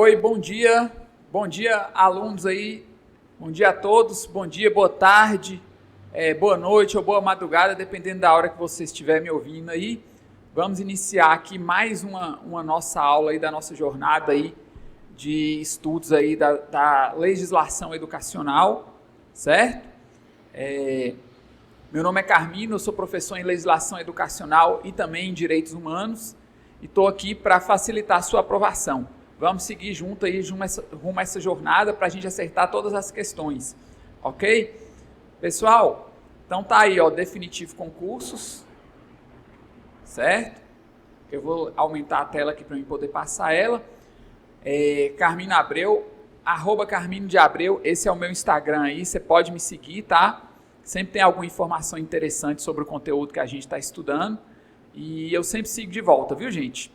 Oi, bom dia alunos aí, bom dia a todos, bom dia, boa tarde, boa noite ou boa madrugada, dependendo da hora que você estiver me ouvindo aí. Vamos iniciar aqui mais uma nossa aula aí da nossa jornada aí de estudos aí da legislação educacional, certo? Meu nome é Carmino, eu sou professor em legislação educacional e também em direitos humanos e estou aqui para facilitar a sua aprovação. Vamos seguir junto aí rumo a essa jornada para a gente acertar todas as questões, ok? Pessoal, então tá aí, ó, definitivo concursos, certo? Eu vou aumentar a tela aqui para eu poder passar ela. Carmino Abreu, @Carmino de Abreu, esse é o meu Instagram aí, você pode me seguir, tá? Sempre tem alguma informação interessante sobre o conteúdo que a gente está estudando e eu sempre sigo de volta, viu, gente?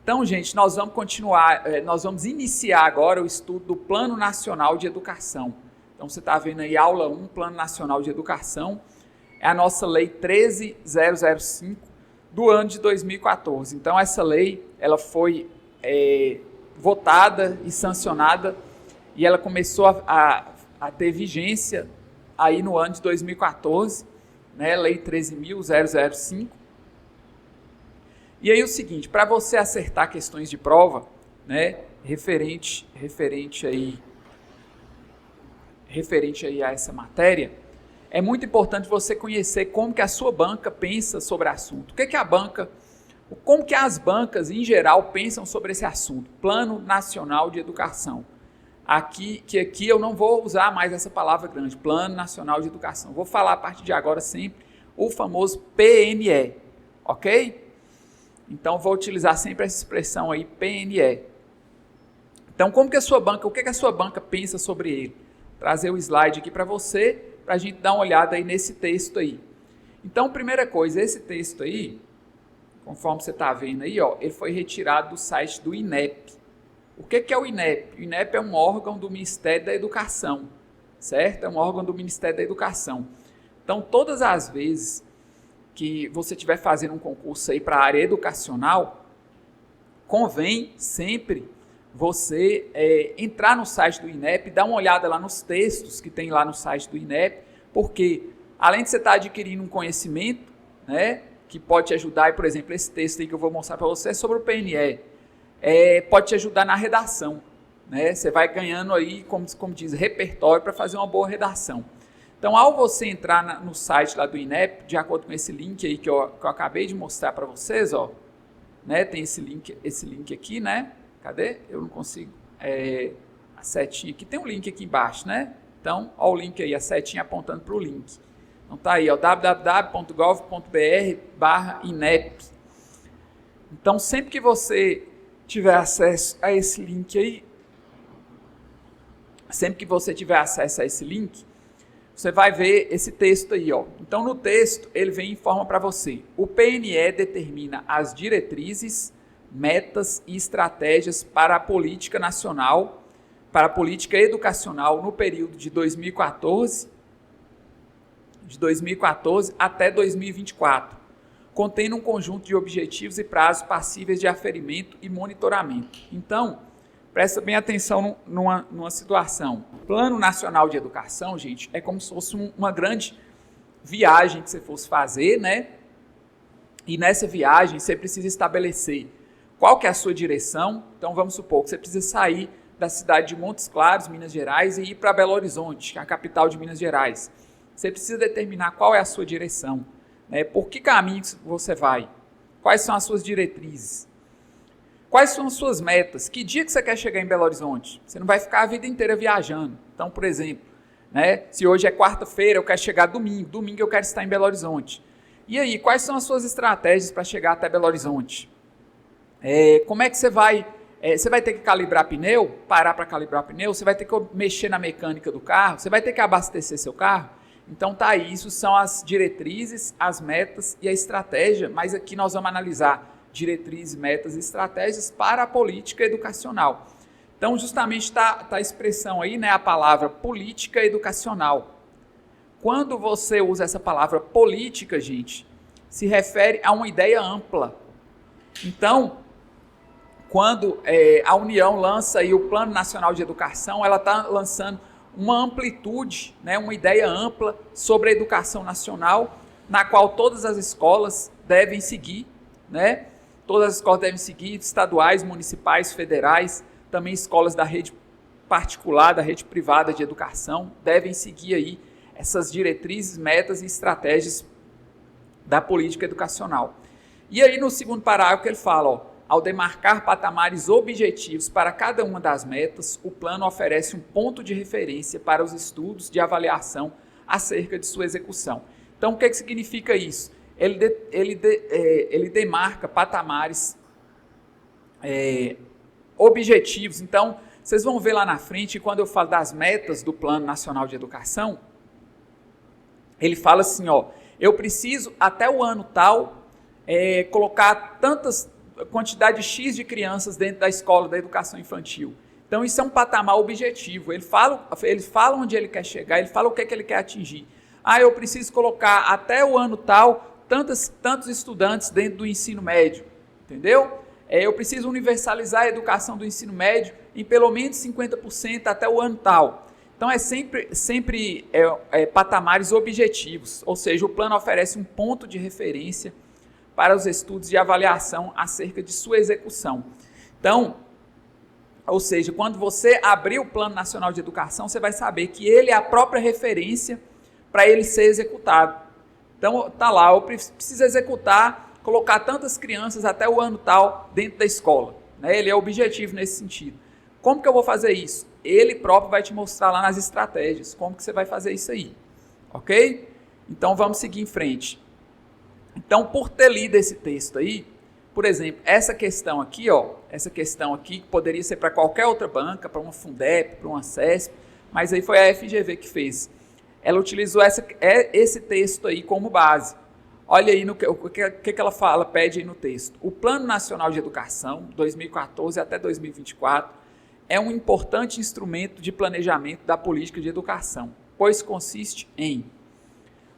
Então, gente, nós vamos continuar, nós vamos iniciar agora o estudo do Plano Nacional de Educação. Então, você está vendo aí aula 1, Plano Nacional de Educação, é a nossa lei 13.005 do ano de 2014. Então, essa lei, ela foi votada e sancionada e ela começou a ter vigência aí no ano de 2014, né, lei 13.005. E aí o seguinte, para você acertar questões de prova, né, referente aí a essa matéria, é muito importante você conhecer como que a sua banca pensa sobre o assunto. Como que as bancas em geral pensam sobre esse assunto? Plano Nacional de Educação. Aqui eu não vou usar mais essa palavra grande, Plano Nacional de Educação. Vou falar a partir de agora sempre o famoso PNE, ok? Então, vou utilizar sempre essa expressão aí, PNE. Então, o que a sua banca pensa sobre ele? Trazer o slide aqui para você, para a gente dar uma olhada aí nesse texto aí. Então, primeira coisa, esse texto aí, conforme você está vendo aí, ó, ele foi retirado do site do INEP. O que é o INEP? O INEP é um órgão do Ministério da Educação, certo? É um órgão do Ministério da Educação. Então, todas as vezes que você estiver fazendo um concurso aí para a área educacional, convém sempre você entrar no site do INEP, dar uma olhada lá nos textos que tem lá no site do INEP, porque além de você estar adquirindo um conhecimento, né, que pode te ajudar, e, por exemplo, esse texto aí que eu vou mostrar para você é sobre o PNE, pode te ajudar na redação, né? Você vai ganhando aí, como diz, repertório para fazer uma boa redação. Então, ao você entrar no site lá do INEP, de acordo com esse link aí que eu acabei de mostrar para vocês, ó, né, tem esse link aqui, né? Cadê? Eu não consigo. A setinha aqui, tem um link aqui embaixo, né? Então, ó o link aí, a setinha apontando para o link. Então, tá aí, ó, www.gov.br/INEP. Então, sempre que você tiver acesso a esse link aí, você vai ver esse texto aí, ó. Então, no texto, ele vem e informa para você. O PNE determina as diretrizes, metas e estratégias para a política nacional, para a política educacional no período de 2014 até 2024, contendo um conjunto de objetivos e prazos passíveis de aferimento e monitoramento. Então, presta bem atenção numa situação. O Plano Nacional de Educação, gente, é como se fosse uma grande viagem que você fosse fazer, né? E nessa viagem você precisa estabelecer qual que é a sua direção. Então, vamos supor que você precisa sair da cidade de Montes Claros, Minas Gerais, e ir para Belo Horizonte, que é a capital de Minas Gerais. Você precisa determinar qual é a sua direção, né? Por que caminho você vai? Quais são as suas diretrizes? Quais são as suas metas? Que dia que você quer chegar em Belo Horizonte? Você não vai ficar a vida inteira viajando. Então, por exemplo, né, se hoje é quarta-feira, eu quero chegar domingo eu quero estar em Belo Horizonte. E aí, quais são as suas estratégias para chegar até Belo Horizonte? Como é que você vai... você vai ter que calibrar pneu, parar para calibrar pneu, você vai ter que mexer na mecânica do carro, você vai ter que abastecer seu carro. Então, tá aí, isso são as diretrizes, as metas e a estratégia, mas aqui nós vamos analisar diretrizes, metas e estratégias para a política educacional. Então, justamente está a expressão aí, né, a palavra política educacional. Quando você usa essa palavra política, gente, se refere a uma ideia ampla. Então, quando a União lança aí o Plano Nacional de Educação, ela está lançando uma amplitude, né, uma ideia ampla sobre a educação nacional, na qual todas as escolas devem seguir, né? Todas as escolas devem seguir, estaduais, municipais, federais, também escolas da rede particular, da rede privada de educação, devem seguir aí essas diretrizes, metas e estratégias da política educacional. E aí no segundo parágrafo ele fala, ó, ao demarcar patamares objetivos para cada uma das metas, o plano oferece um ponto de referência para os estudos de avaliação acerca de sua execução. Então, o que significa isso? Ele demarca patamares objetivos. Então, vocês vão ver lá na frente, quando eu falo das metas do Plano Nacional de Educação, ele fala assim, ó, eu preciso, até o ano tal, colocar quantidade X de crianças dentro da escola da educação infantil. Então, isso é um patamar objetivo. Ele fala onde ele quer chegar, ele fala o que ele quer atingir. Eu preciso colocar até o ano tal tantos estudantes dentro do ensino médio, entendeu? Eu preciso universalizar a educação do ensino médio em pelo menos 50% até o ano tal. Então, é sempre patamares objetivos, ou seja, o plano oferece um ponto de referência para os estudos de avaliação acerca de sua execução. Então, ou seja, quando você abrir o Plano Nacional de Educação, você vai saber que ele é a própria referência para ele ser executado. Então, tá lá, eu preciso executar, colocar tantas crianças até o ano tal dentro da escola, né? Ele é objetivo nesse sentido. Como que eu vou fazer isso? Ele próprio vai te mostrar lá nas estratégias, como que você vai fazer isso aí, ok? Então, vamos seguir em frente. Então, por ter lido esse texto aí, por exemplo, essa questão aqui, que poderia ser para qualquer outra banca, para uma Fundep, para uma CESP, mas aí foi a FGV que fez. Ela utilizou esse texto aí como base. Olha aí o que ela fala, pede aí no texto. O Plano Nacional de Educação, 2014 até 2024, é um importante instrumento de planejamento da política de educação, pois consiste em,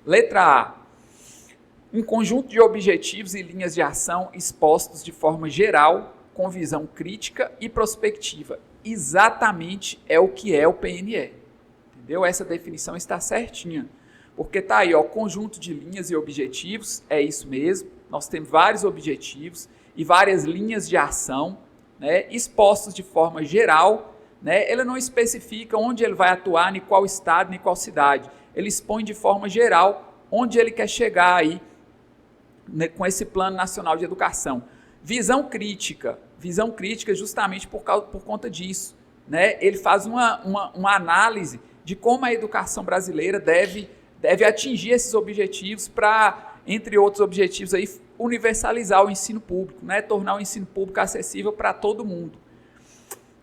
letra A, um conjunto de objetivos e linhas de ação expostos de forma geral, com visão crítica e prospectiva. Exatamente é o que é o PNE. Entendeu? Essa definição está certinha. Porque está aí, ó, conjunto de linhas e objetivos, é isso mesmo. Nós temos vários objetivos e várias linhas de ação, né, expostos de forma geral. Né? Ele não especifica onde ele vai atuar, em qual estado, em qual cidade. Ele expõe de forma geral onde ele quer chegar aí, né, com esse Plano Nacional de Educação. Visão crítica justamente por conta disso. Né? Ele faz uma análise de como a educação brasileira deve atingir esses objetivos para, entre outros objetivos, aí, universalizar o ensino público, né? Tornar o ensino público acessível para todo mundo.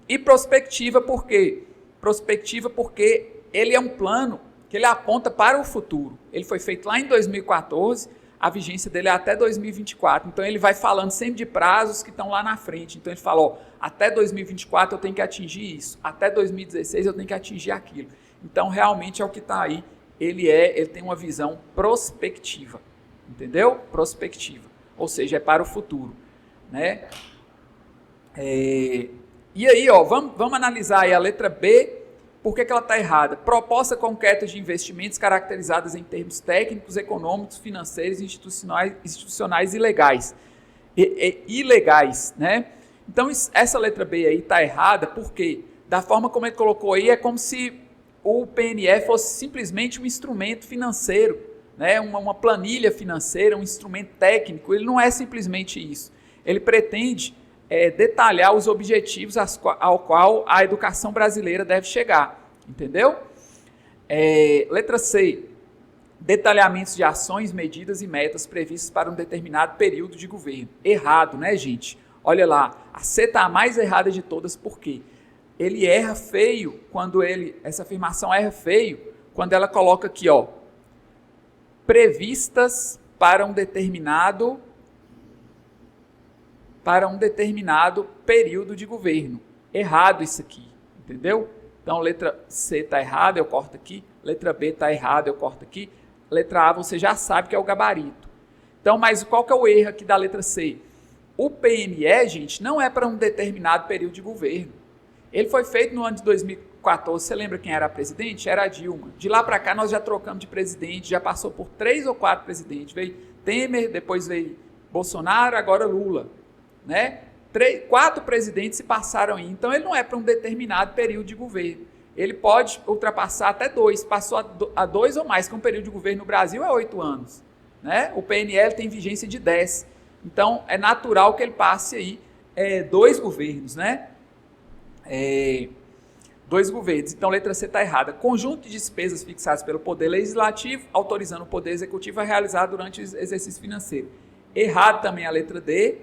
E prospectiva por quê? Prospectiva porque ele é um plano que ele aponta para o futuro. Ele foi feito lá em 2014, a vigência dele é até 2024. Então, ele vai falando sempre de prazos que estão lá na frente. Então, ele fala, ó, até 2024 eu tenho que atingir isso, até 2016 eu tenho que atingir aquilo. Então, realmente é o que está aí. Ele tem uma visão prospectiva, entendeu? Prospectiva, ou seja, é para o futuro, né? E aí, ó, vamos analisar aí a letra B. Por que ela está errada? Proposta concreta de investimentos caracterizadas em termos técnicos, econômicos, financeiros, institucionais e legais. Ilegais, né? Então, essa letra B aí está errada porque, da forma como ele colocou aí, é como se o PNE fosse simplesmente um instrumento financeiro, né? Uma planilha financeira, um instrumento técnico. Ele não é simplesmente isso. Ele pretende detalhar os objetivos ao qual a educação brasileira deve chegar, entendeu? Letra C, detalhamentos de ações, medidas e metas previstas para um determinado período de governo. Errado, né, gente? Olha lá, a C está a mais errada de todas, por quê? Ele erra feio essa afirmação erra feio quando ela coloca aqui, ó, previstas para um determinado período de governo. Errado isso aqui, entendeu? Então, letra C está errada, eu corto aqui. Letra B está errada, eu corto aqui. Letra A você já sabe que é o gabarito. Então, mas qual que é o erro aqui da letra C? O PNE, gente, não é para um determinado período de governo. Ele foi feito no ano de 2014, você lembra quem era a presidente? Era a Dilma. De lá para cá nós já trocamos de presidente, já passou por 3 ou 4 presidentes. Veio Temer, depois veio Bolsonaro, agora Lula. Né? 4 presidentes se passaram aí. Então ele não é para um determinado período de governo. Ele pode ultrapassar até 2, passou a 2 ou mais, que um período de governo no Brasil é 8 anos. Né? O PNL tem vigência de 10. Então é natural que ele passe aí 2 governos, né? 2 governos. Então, letra C está errada. Conjunto de despesas fixadas pelo Poder Legislativo, autorizando o Poder Executivo a realizar durante o exercício financeiro. Errado também a letra D.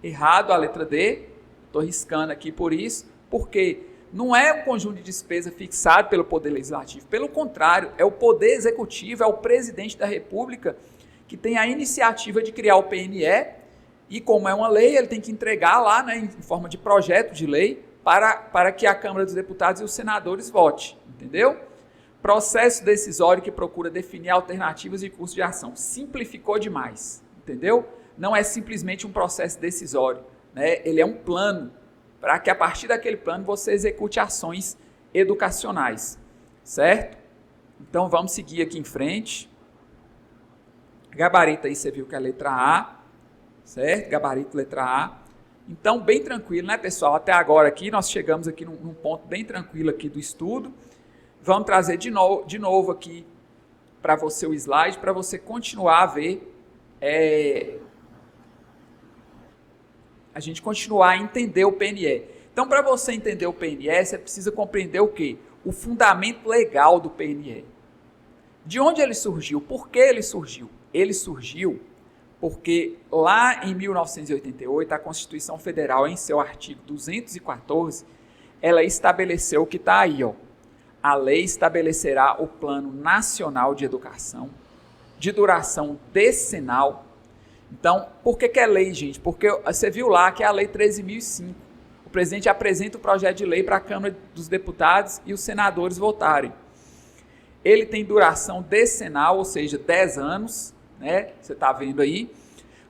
Errado a letra D. Estou riscando aqui por isso. Porque não é um conjunto de despesa fixado pelo Poder Legislativo. Pelo contrário, é o Poder Executivo, é o Presidente da República que tem a iniciativa de criar o PNE. E como é uma lei, ele tem que entregar lá, né, em forma de projeto de lei, para que a Câmara dos Deputados e os senadores votem, entendeu? Processo decisório que procura definir alternativas e cursos de ação. Simplificou demais, entendeu? Não é simplesmente um processo decisório, né? Ele é um plano, para que a partir daquele plano você execute ações educacionais, certo? Então vamos seguir aqui em frente. Gabarito aí você viu que é a letra A, certo? Gabarito, letra A. Então, bem tranquilo, né, pessoal? Até agora aqui, nós chegamos aqui num ponto bem tranquilo aqui do estudo. Vamos trazer de novo aqui para você o slide, para você continuar a ver, a gente continuar a entender o PNE. Então, para você entender o PNE, você precisa compreender o quê? O fundamento legal do PNE. De onde ele surgiu? Por que ele surgiu? Ele surgiu porque lá em 1988, a Constituição Federal, em seu artigo 214, ela estabeleceu o que está aí, ó. A lei estabelecerá o Plano Nacional de Educação, de duração decenal. Então, por que é lei, gente? Porque você viu lá que é a Lei 13.005. O presidente apresenta o projeto de lei para a Câmara dos Deputados e os senadores votarem. Ele tem duração decenal, ou seja, 10 anos, né? Você está vendo aí,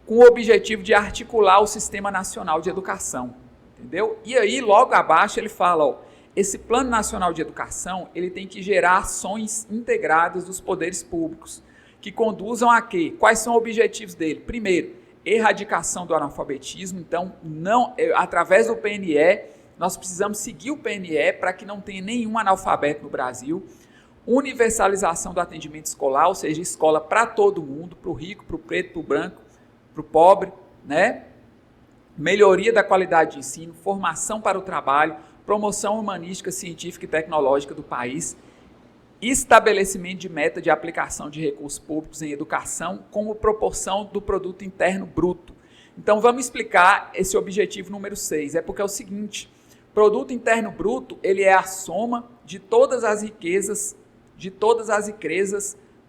com o objetivo de articular o Sistema Nacional de Educação, entendeu? E aí, logo abaixo, ele fala, ó, esse Plano Nacional de Educação, ele tem que gerar ações integradas dos poderes públicos, que conduzam a quê? Quais são os objetivos dele? Primeiro, erradicação do analfabetismo. Então, através do PNE, nós precisamos seguir o PNE para que não tenha nenhum analfabeto no Brasil. Universalização do atendimento escolar, ou seja, escola para todo mundo, para o rico, para o preto, para o branco, para o pobre, né? Melhoria da qualidade de ensino, formação para o trabalho, promoção humanística, científica e tecnológica do país, estabelecimento de meta de aplicação de recursos públicos em educação como proporção do produto interno bruto. Então vamos explicar esse objetivo número 6, é porque é o seguinte, produto interno bruto, ele é a soma de todas as riquezas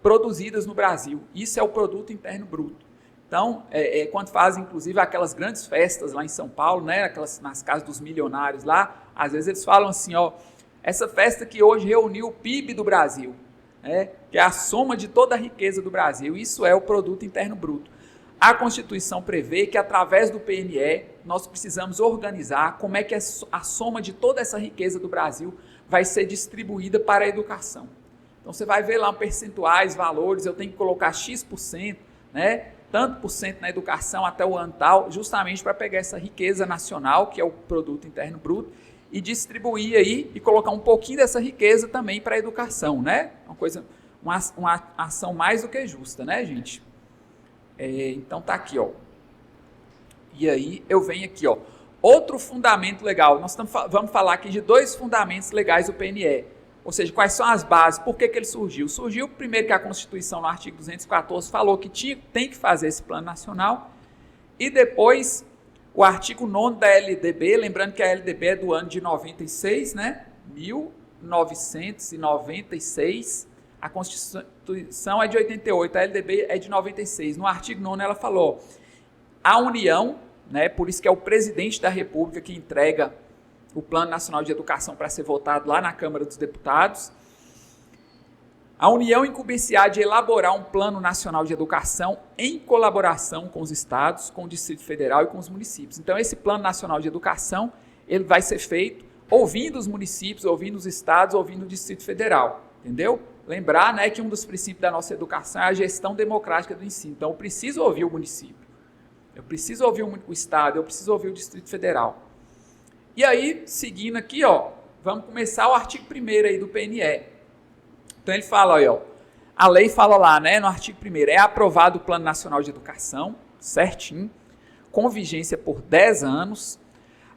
produzidas no Brasil. Isso é o produto interno bruto. Então, quando fazem, inclusive, aquelas grandes festas lá em São Paulo, né, nas casas dos milionários lá, às vezes eles falam assim, ó, essa festa que hoje reuniu o PIB do Brasil, né, que é a soma de toda a riqueza do Brasil. Isso é o produto interno bruto. A Constituição prevê que, através do PNE, nós precisamos organizar como é que a soma de toda essa riqueza do Brasil vai ser distribuída para a educação. Então, você vai ver lá percentuais, valores, eu tenho que colocar X%, né? Tanto por cento na educação até o ano tal, justamente para pegar essa riqueza nacional, que é o produto interno bruto, e distribuir aí e colocar um pouquinho dessa riqueza também para a educação, né? Uma ação mais do que justa, né, gente? Então tá aqui, ó. E aí eu venho aqui, ó. Outro fundamento legal, nós vamos falar aqui de 2 fundamentos legais do PNE. Ou seja, quais são as bases, por que ele surgiu? Surgiu primeiro que a Constituição, no artigo 214, falou que tem que fazer esse plano nacional, e depois o artigo 9º da LDB, lembrando que a LDB é do ano de 96, né? 1996, a Constituição é de 88, a LDB é de 96. No artigo 9º ela falou, a União, né, por isso que é o presidente da República que entrega o Plano Nacional de Educação para ser votado lá na Câmara dos Deputados. A União incumbir-se-á de elaborar um Plano Nacional de Educação em colaboração com os estados, com o Distrito Federal e com os municípios. Então, esse Plano Nacional de Educação, ele vai ser feito ouvindo os municípios, ouvindo os estados, ouvindo o Distrito Federal, entendeu? Lembrar, né, que um dos princípios da nossa educação é a gestão democrática do ensino. Então, eu preciso ouvir o município, eu preciso ouvir o estado, eu preciso ouvir o Distrito Federal. E aí, seguindo aqui, ó, vamos começar o artigo 1º aí do PNE. Então, ele fala aí, ó, a lei fala lá, né, no artigo 1º, é aprovado o Plano Nacional de Educação, certinho, com vigência por 10 anos,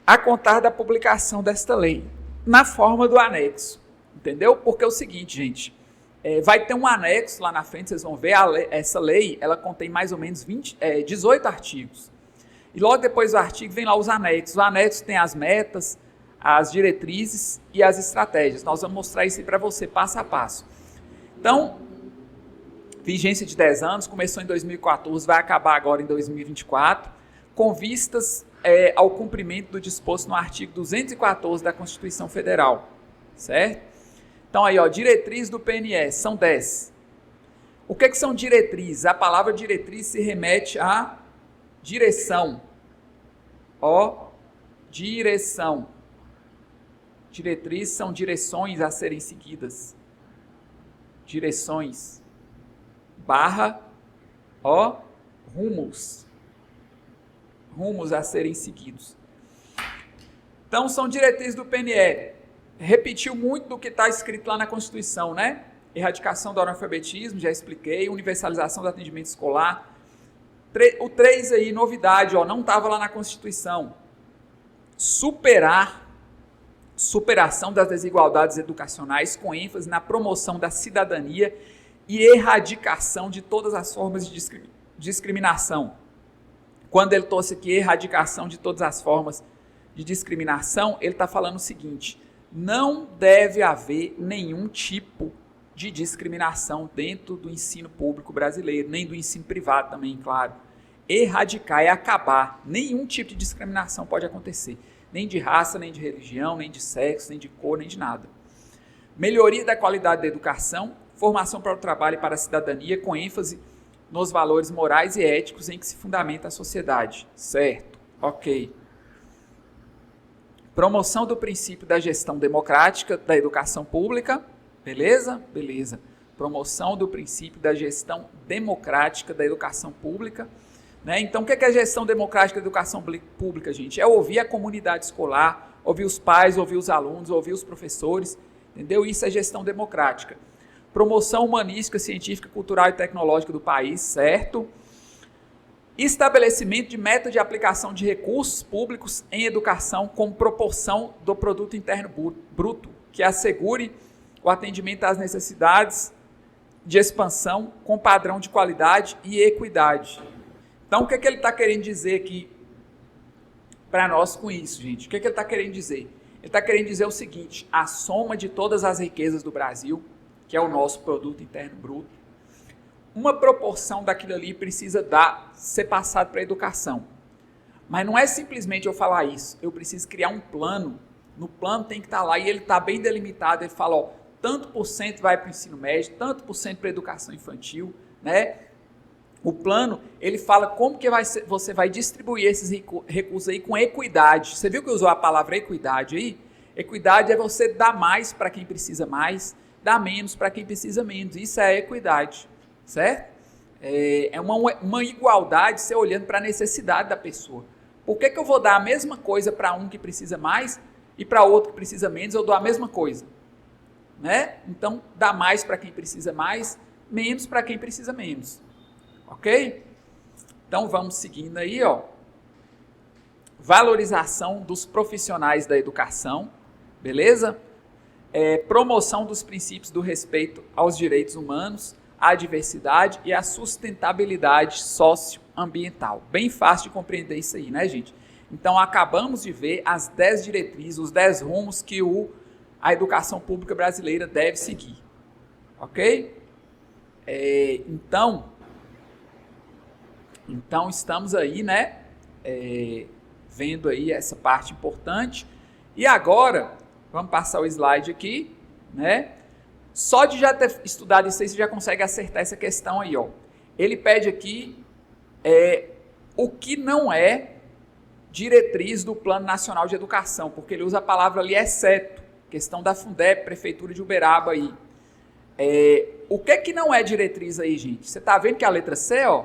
a contar da publicação desta lei, na forma do anexo, entendeu? Porque é o seguinte, gente, vai ter um anexo lá na frente, vocês vão ver, essa lei, ela contém mais ou menos 18 artigos, e logo depois do artigo vem lá os anexos, o anexo tem as metas, as diretrizes e as estratégias, nós vamos mostrar isso aí para você, passo a passo. Então, vigência de 10 anos, começou em 2014, vai acabar agora em 2024, com vistas ao cumprimento do disposto no artigo 214 da Constituição Federal, certo? Então aí, ó, diretrizes do PNE, são 10. O que são diretrizes? A palavra diretriz se remete à direção. Ó, direção. Diretrizes são direções a serem seguidas. Direções. Barra, ó, rumos. Rumos a serem seguidos. Então, são diretrizes do PNE. Repetiu muito do que está escrito lá na Constituição, né? Erradicação do analfabetismo, já expliquei. Universalização do atendimento escolar. O 3 aí, novidade, ó, não estava lá na Constituição. Superação das desigualdades educacionais com ênfase na promoção da cidadania e erradicação de todas as formas de discriminação. Quando ele trouxe aqui erradicação de todas as formas de discriminação, ele está falando o seguinte: não deve haver nenhum tipo de discriminação dentro do ensino público brasileiro, nem do ensino privado também, claro. Erradicar é acabar. Nenhum tipo de discriminação pode acontecer. Nem de raça, nem de religião, nem de sexo, nem de cor, nem de nada. Melhoria da qualidade da educação, formação para o trabalho e para a cidadania, com ênfase nos valores morais e éticos em que se fundamenta a sociedade. Certo, ok. Promoção do princípio da gestão democrática da educação pública, beleza? Beleza. Promoção do princípio da gestão democrática da educação pública. Né? Então, o que é a gestão democrática da educação pública, gente? É ouvir a comunidade escolar, ouvir os pais, ouvir os alunos, ouvir os professores, entendeu? Isso é gestão democrática. Promoção humanística, científica, cultural e tecnológica do país, certo? Estabelecimento de meta de aplicação de recursos públicos em educação com proporção do produto interno bruto, que assegure o atendimento às necessidades de expansão com padrão de qualidade e equidade. Então, o que ele está querendo dizer aqui para nós com isso, gente? O que ele está querendo dizer? Ele está querendo dizer o seguinte: a soma de todas as riquezas do Brasil, que é o nosso produto interno bruto, uma proporção daquilo ali precisa ser passado para a educação. Mas não é simplesmente eu falar isso, eu preciso criar um plano. No plano tem que estar lá, e ele está bem delimitado, ele fala, ó, tanto por cento vai para o ensino médio, tanto por cento para a educação infantil, né? O plano, ele fala como que você vai distribuir esses recursos aí com equidade. Você viu que usou a palavra equidade aí? Equidade é você dar mais para quem precisa mais, dar menos para quem precisa menos. Isso é equidade, certo? É uma igualdade, você olhando para a necessidade da pessoa. Por que eu vou dar a mesma coisa para um que precisa mais e para outro que precisa menos, eu dou a mesma coisa? Né? Então, dá mais para quem precisa mais, menos para quem precisa menos. Ok? Então, vamos seguindo aí, ó. Valorização dos profissionais da educação, beleza? Promoção dos princípios do respeito aos direitos humanos, à diversidade e à sustentabilidade socioambiental. Bem fácil de compreender isso aí, né, gente? Então, acabamos de ver as 10 diretrizes, os 10 rumos que a educação pública brasileira deve seguir. Ok? Então, estamos aí, né, vendo aí essa parte importante. E agora, vamos passar o slide aqui, né? Só de já ter estudado isso aí, você já consegue acertar essa questão aí, ó. Ele pede aqui o que não é diretriz do Plano Nacional de Educação, porque ele usa a palavra ali exceto, questão da Fundeb, Prefeitura de Uberaba aí. O que não é diretriz aí, gente? Você está vendo que a letra C, ó,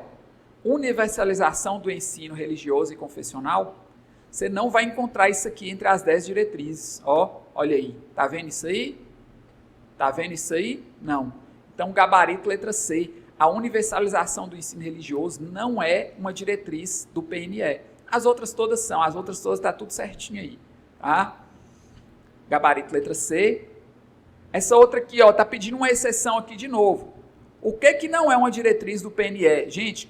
universalização do ensino religioso e confessional, você não vai encontrar isso aqui entre as 10 diretrizes. Ó, olha aí, tá vendo isso aí? Tá vendo isso aí? Não. Então, gabarito letra C. A universalização do ensino religioso não é uma diretriz do PNE. As outras todas são, as outras todas tá tudo certinho aí, tá? Gabarito letra C. Essa outra aqui, ó, tá pedindo uma exceção aqui de novo. O que não é uma diretriz do PNE? Gente,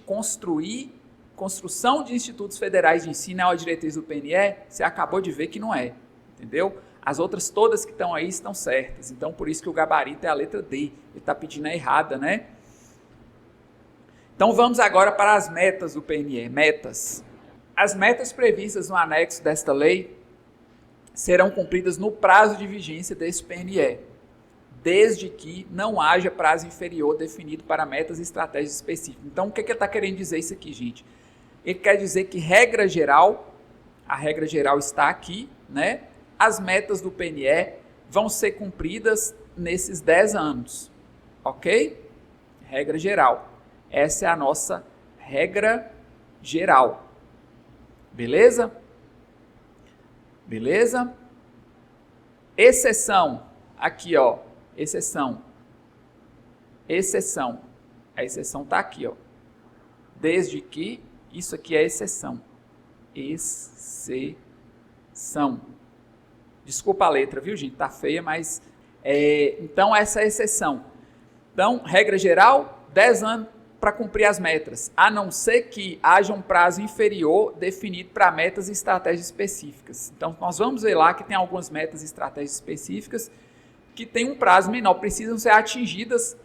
construção de institutos federais de ensino é uma diretriz do PNE? Você acabou de ver que não é, entendeu? As outras todas que estão aí estão certas. Então, por isso que o gabarito é a letra D. Ele está pedindo a errada, né? Então, vamos agora para as metas do PNE. Metas. As metas previstas no anexo desta lei serão cumpridas no prazo de vigência desse PNE, desde que não haja prazo inferior definido para metas e estratégias específicas. Então, o que ele está querendo dizer isso aqui, gente? Ele quer dizer que, regra geral, a regra geral está aqui, né? As metas do PNE vão ser cumpridas nesses 10 anos, ok? Regra geral. Essa é a nossa regra geral. Beleza? Beleza? Exceção. Aqui, ó. Exceção. Exceção. A exceção está aqui, ó. Desde que, isso aqui é exceção. Exceção. Desculpa a letra, viu, gente? Tá feia, mas... então, essa é a exceção. Então, regra geral, 10 anos para cumprir as metas, a não ser que haja um prazo inferior definido para metas e estratégias específicas. Então, nós vamos ver lá que tem algumas metas e estratégias específicas que têm um prazo menor, precisam ser atingidas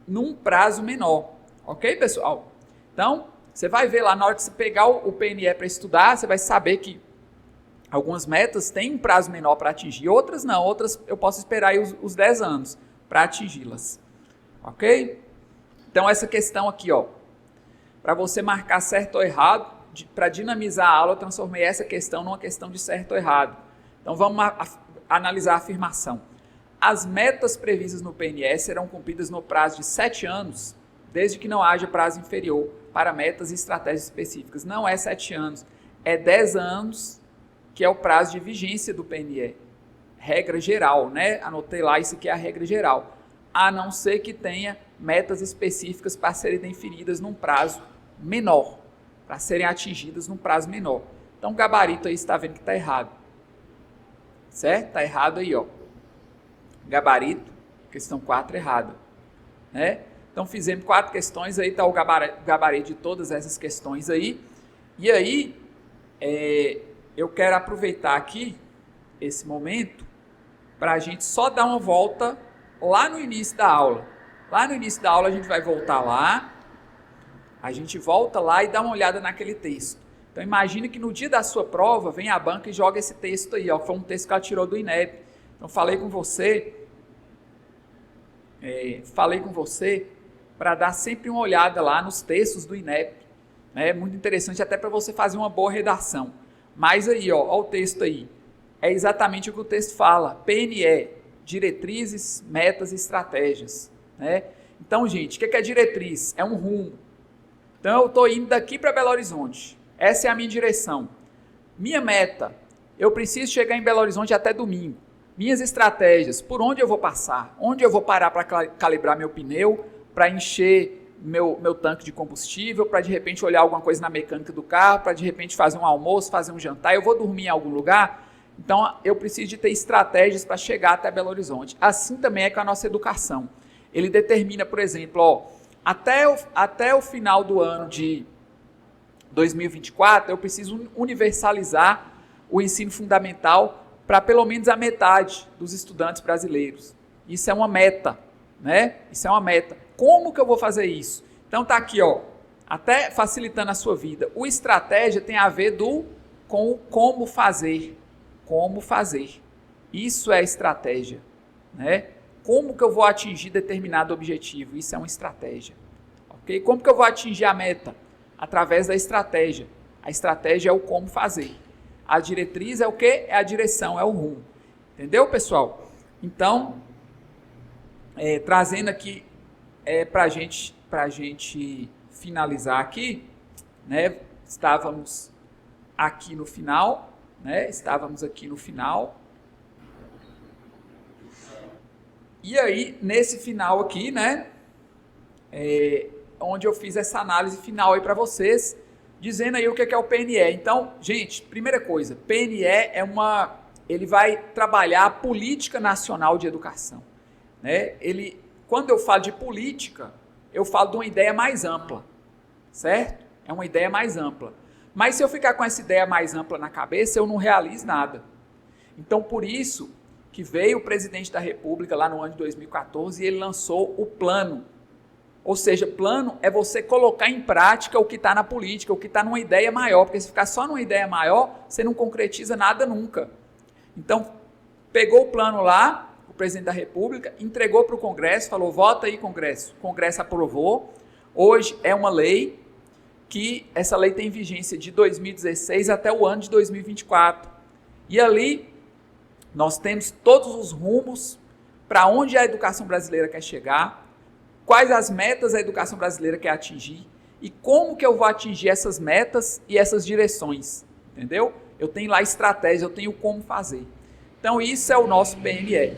num prazo menor. Ok, pessoal? Então, você vai ver lá na hora que você pegar o PNE para estudar, você vai saber que algumas metas têm um prazo menor para atingir, outras não, outras eu posso esperar aí os 10 anos para atingi-las. Ok? Então, essa questão aqui, ó, para você marcar certo ou errado, para dinamizar a aula, eu transformei essa questão numa questão de certo ou errado. Então, vamos analisar a afirmação. As metas previstas no PNE serão cumpridas no prazo de 7 anos, desde que não haja prazo inferior para metas e estratégias específicas. Não é 7 anos, é 10 anos, que é o prazo de vigência do PNE. Regra geral, né? Anotei lá, isso aqui é a regra geral. A não ser que tenha metas específicas para serem definidas num prazo menor, para serem atingidas num prazo menor. Então, o gabarito aí está vendo que está errado. Certo? Está errado aí, ó. Gabarito, questão 4 errada. Né? Então, fizemos 4 questões, aí está o gabarito de todas essas questões aí. E aí, eu quero aproveitar aqui esse momento para a gente só dar uma volta lá no início da aula. Lá no início da aula a gente vai voltar lá, a gente volta lá e dá uma olhada naquele texto. Então imagine que no dia da sua prova, vem a banca e joga esse texto aí, ó, foi um texto que ela tirou do INEP. Então falei com você para dar sempre uma olhada lá nos textos do INEP. É muito interessante até para você fazer uma boa redação. Mas aí, ó o texto aí, é exatamente o que o texto fala, PNE, diretrizes, metas e estratégias. Né? Então, gente, o que é diretriz? É um rumo. Então, eu estou indo daqui para Belo Horizonte. Essa é a minha direção. Minha meta, eu preciso chegar em Belo Horizonte até domingo. Minhas estratégias, por onde eu vou passar? Onde eu vou parar para calibrar meu pneu, para encher meu tanque de combustível, para de repente olhar alguma coisa na mecânica do carro, para de repente fazer um almoço, fazer um jantar, eu vou dormir em algum lugar? Então, eu preciso de ter estratégias para chegar até Belo Horizonte. Assim também é com a nossa educação. Ele determina, por exemplo, ó, até o final do ano de 2024, eu preciso universalizar o ensino fundamental para pelo menos a metade dos estudantes brasileiros. Isso é uma meta, né? Isso é uma meta. Como que eu vou fazer isso? Então tá aqui, ó, até facilitando a sua vida. O estratégia tem a ver com o como fazer. Como fazer. Isso é estratégia, né? como que eu vou atingir determinado objetivo? Isso é uma estratégia. Ok? Como que eu vou atingir a meta? Através da estratégia. A estratégia é o como fazer. A diretriz é o quê? É a direção, é o rumo. Entendeu, pessoal? Então, trazendo aqui para a gente finalizar aqui, né? Estávamos aqui no final, né? E aí, nesse final aqui, né? Onde eu fiz essa análise final aí para vocês, dizendo aí o que é o PNE. Então, gente, primeira coisa, PNE ele vai trabalhar a política nacional de educação, né? Quando eu falo de política, eu falo de uma ideia mais ampla, certo? É uma ideia mais ampla. Mas se eu ficar com essa ideia mais ampla na cabeça, eu não realizo nada. Então, por isso que veio o presidente da República lá no ano de 2014 e ele lançou o plano. Ou seja, plano é você colocar em prática o que está na política, o que está numa ideia maior, porque se ficar só numa ideia maior, você não concretiza nada nunca. Então, pegou o plano lá, o presidente da República, entregou para o Congresso, falou, vota aí, Congresso. O Congresso aprovou. Hoje é uma lei que essa lei tem vigência de 2016 até o ano de 2024. E ali nós temos todos os rumos para onde a educação brasileira quer chegar, quais as metas a educação brasileira quer atingir e como que eu vou atingir essas metas e essas direções, entendeu? Eu tenho lá estratégia, eu tenho como fazer. Então, isso é o nosso PNE.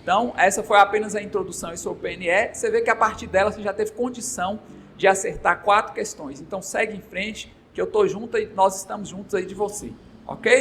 Então, essa foi apenas a introdução sobre o PNE. Você vê que a partir dela você já teve condição de acertar 4 questões. Então, segue em frente, que eu estou junto e nós estamos juntos aí de você, ok?